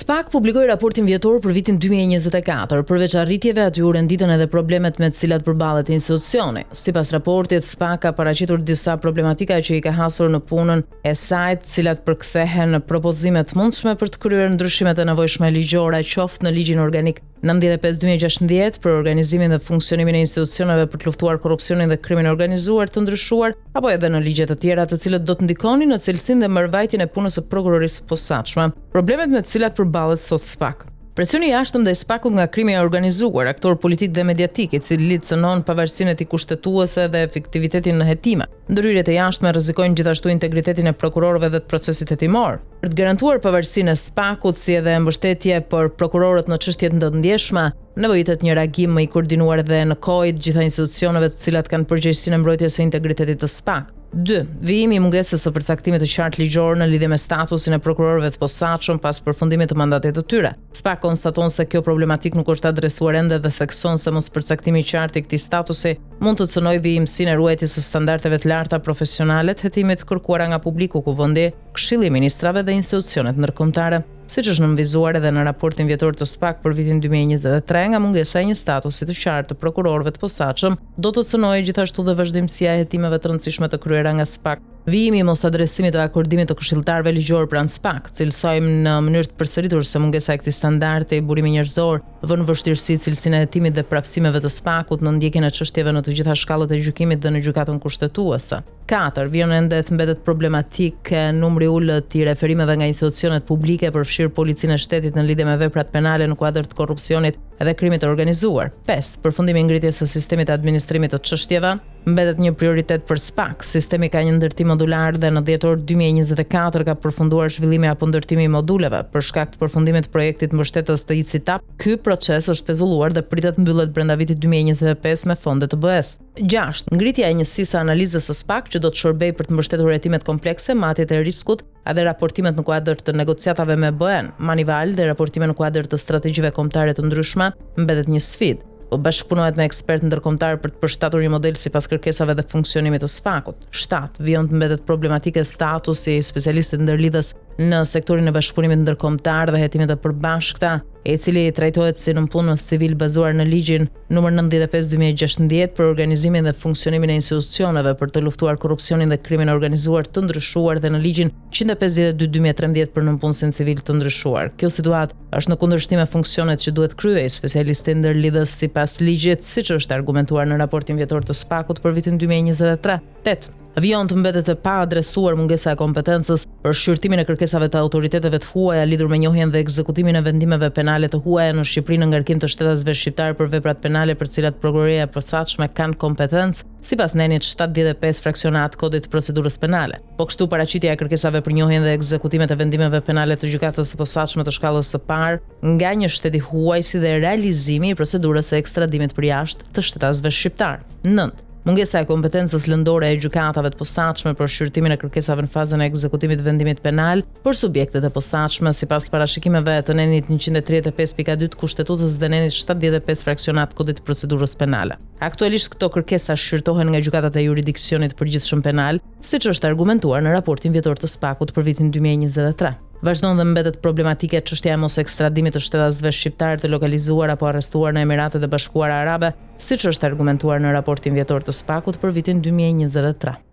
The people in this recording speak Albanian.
SPAK publikoi raportin vjetor për vitin 2024. Përveç arritjeve, aty u renditën edhe problemet me të cilat përballet institucioni. Sipas raportit, SPAK ka paraqitur disa problematika që i ka hasur në punën e saj, të cilat përkthehen në propozime të mundshme për të kryer ndryshimet e nevojshme ligjore, qoftë në ligjin organik 95/2016 për organizimin dhe funksionimin e institucioneve për të luftuar korrupsionin dhe krimin e organizuar të ndryshuar, apo edhe në ligje të tjera të cilët do të ndikonin në cilësinë dhe marrëvajtjen e punës së prokurorisë së posaçme. Problemet me të cilat përballet sot SPAK. Presioni i jashtëm ndaj SPAK-ut nga krimi i organizuar, aktor politik dhe mediatik, i cili cënon pavarësinë e tij kushtetuese dhe efektivitetin në hetime. Ndërhyrjet e jashtme rrezikojnë gjithashtu integritetin e prokurorëve dhe të procesit hetimor. Për të garantuar pavarësinë e SPAK-ut si edhe mbështetje për prokurorët në çështjet të ndërmjetshme, nevojitet një reagim më i koordinuar dhe në kohë të gjitha institucioneve të cilat kanë përgjegjësinë e mbrojtjes së integritetit të SPAK. 2. Vijimi i mungesës së përcaktimit të qartë ligjor në lidhje me statusin e prokurorëve të posaçëm pas përfundimit të mandatit të tyre. SPAK konstaton se kjo problematik nuk është adresuar ende dhe thekson se mos përcaktimi i qartë i këtij statusi mund të cënojë vijimsinë e ruajtjes së standardeve të larta profesionale të hetimit kërkuara nga publiku, kuvendi, Këshilli i Ministrave dhe institucionet ndërkombëtare. Siç është nënvizuar edhe në raportin vjetor të SPAK për vitin 2023, nga mungesa e një statusi të qartë të prokurorëve të posaçëm, do të cënojë gjithashtu dhe vazhdimësia e hetimeve të rëndësishme të kryera nga SPAK. Vijimi i mos adresimit të akordimit të këshilltarëve ligjor pranë SPAK, cilësojmë në mënyrë të përsëritur se mungesa e këtij standardi i burimi njerëzor vën vështirësi cilësinë e hetimit dhe prapësimeve të SPAK-ut në ndjekjen e çështjeve në të gjitha shkallët e gjykimit dhe në gjykatën kushtetuese. 4. Vjen ende të mbetet problematik numri ulët i referimeve nga institucionet publike përfshirë policinë e shtetit në lidhje me veprat penale në kuadër të korrupsionit dhe krimit të organizuar. 5. Përfundimi i ngritjes së sistemit të administrimit të çështjeve mbetet një prioritet për SPAK. Sistemi ka një ndërtim modular dhe në dhjetor 2024 ka përfunduar zhvillimi apo ndërtimi i moduleve. Për shkak të përfundimit të projektit mbështetës të ICITAP, ky proces është pezulluar dhe pritet mbyllet brenda vitit 2025 me fonde të BE-s. 6. Ngritja e njësisë së analizës së SPAK që do të shërbejë për të mbështetur hetimet komplekse, matjet e riskut dhe raportimet në kuadër të negociatave me BE-n, Manival dhe raportime në kuadër të strategjive kombëtare të ndryshme, mbetet një sfidë. Bashkëpunohet me ekspertë ndërkombëtar për të përshtatur një model sipas kërkesave dhe funksionimit të SPAK-ut. 7. Vjen të mbetet problematike statusi i specialistit ndërlidhës në sektorin e bashkëpunimit ndërkombëtar dhe hetimit të përbashkëta, i cili trajtohet si nënpunës civil bazuar në ligjin numër 95/2016 për organizimin dhe funksionimin e institucioneve për të luftuar korrupsionin dhe krimin e organizuar të ndryshuar dhe në ligjin 152/2013 për nënpunësin civil të ndryshuar. Kjo situatë është në kundërshtim me funksionet që duhet kryej specialisti ndërlidhës sipas ligjit, siç është argumentuar në raportin vjetor të SPAK-ut për vitin 2023. 8. Vjen të mbetet e pa adresuar mungesa e kompetencës për shqyrtimin e kërkesave të autoriteteve të huaja lidhur me njohjen dhe ekzekutimin e vendimeve penale të huaja në Shqipëri në ngarkim të shtetasve shqiptar për veprat penale për cilat prokuroria e posaçme kanë kompetencë sipas nenit 75 fraksionat kodit të procedurës penale. Po kështu paraqitja e kërkesave për njohjen dhe ekzekutimet e vendimeve penale të gjykatës së posaçme të shkallës së parë nga një shtet i huaj si dhe realizimi i procedurës së ekstradimit për jashtë të shtetasve shqiptar. 9. Mungesa e kompetencës lëndore e gjykatave të posaçme për shqyrtimin e kërkesave në fazën e ekzekutimit të vendimit penal për subjektet e posaçme sipas parashikimeve të nenit 135.2 të Kushtetutës dhe nenit 75 fraksionat kodit të procedurës penale. Aktualisht këto kërkesa shqyrtohen nga gjykatat e juridiksionit përgjithshëm penal, siç është argumentuar në raportin vjetor të SPAK-ut për vitin 2023. Vazhdon dhe mbetet problematike çështja e mos ekstradimit të shtetasve shqiptar të lokalizuar apo arrestuar në Emiratet e Bashkuara Arabe, siç është argumentuar në raportin vjetor të SPAK-ut për vitin 2023.